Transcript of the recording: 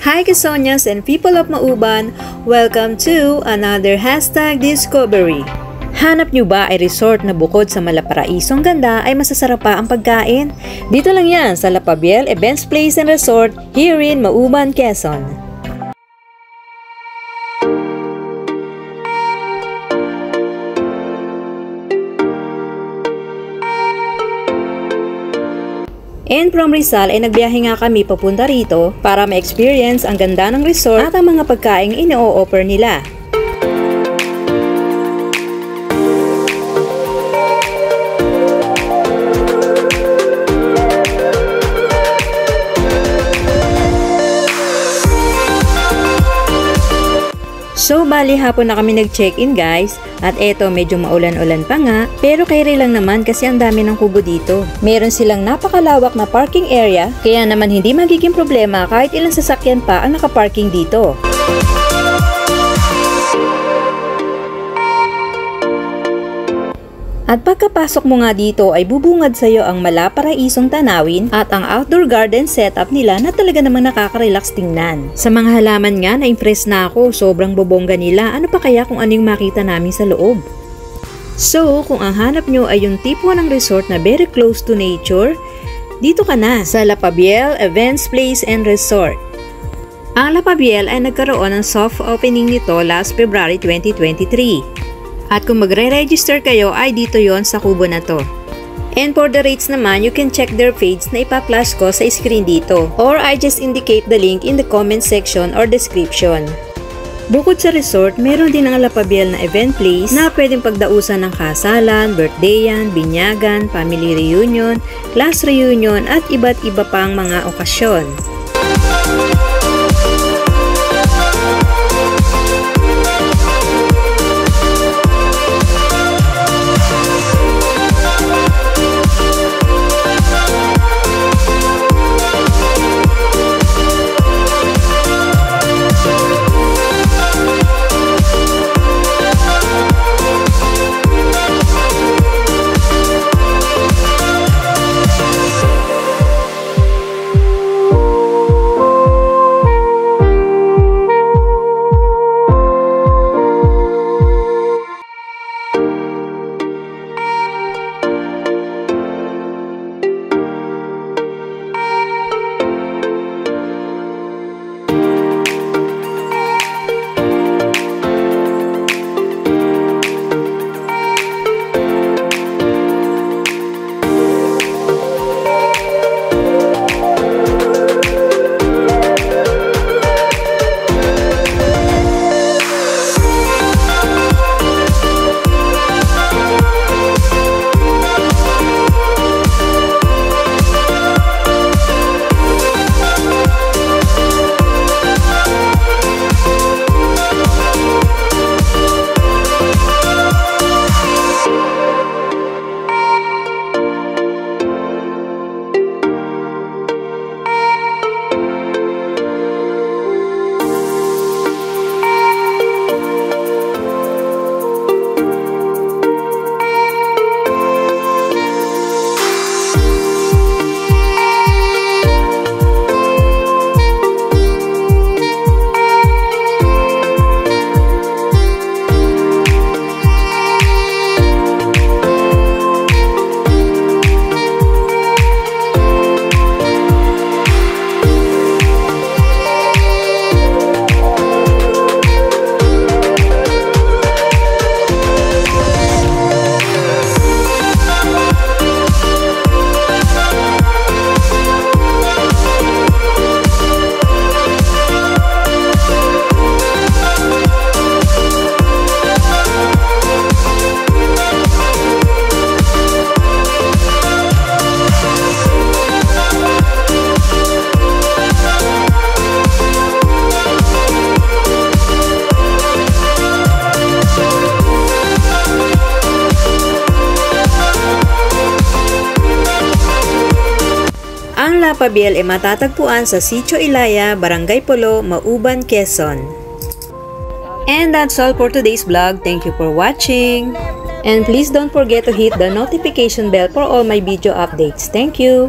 Hi Quezonians and people of Mauban! Welcome to another #discovery. Hanap nyo ba ay resort na bukod sa malaparaisong ganda ay masasarap pa ang pagkain? Dito lang yan sa La Pabiel Events Place and Resort here in Mauban, Quezon. And from Rizal ay nagbiyahe nga kami papunta rito para ma-experience ang ganda ng resort at ang mga pagkaing ino-offer nila. So, bali hapon na kami nag-check-in guys. At eto, medyo maulan-ulan pa nga. Pero kairi lang naman kasi ang dami ng kubo dito. Meron silang napakalawak na parking area. Kaya naman hindi magiging problema kahit ilang sasakyan pa ang nakaparking dito. At pagkapasok mo nga dito ay bubungad sa'yo ang malaparaisong tanawin at ang outdoor garden setup nila na talaga namang nakaka-relax tingnan. Sa mga halaman nga, na-impress na ako. Sobrang bobongga nila. Ano pa kaya kung ano yung makita namin sa loob? So, kung ang hanap nyo ay yung tipo ng resort na very close to nature, dito ka na sa La Pabiel Events Place and Resort. Ang La Pabiel ay nagkaroon ng soft opening nito last February 2023. At kung magre-register kayo ay dito yon sa kubo na to. And for the rates naman, you can check their page na ipa-flash ko sa screen dito. Or I just indicate the link in the comment section or description. Bukod sa resort, meron din ang La Pabiel na event place na pwedeng pagdausan ng kasalan, birthdayan, binyagan, family reunion, class reunion at iba't iba pang mga okasyon. Ang La Pabiel ay matatagpuan sa Sitio Ilaya, Barangay Polo, Mauban, Quezon. And that's all for today's vlog. Thank you for watching. And please don't forget to hit the notification bell for all my video updates. Thank you!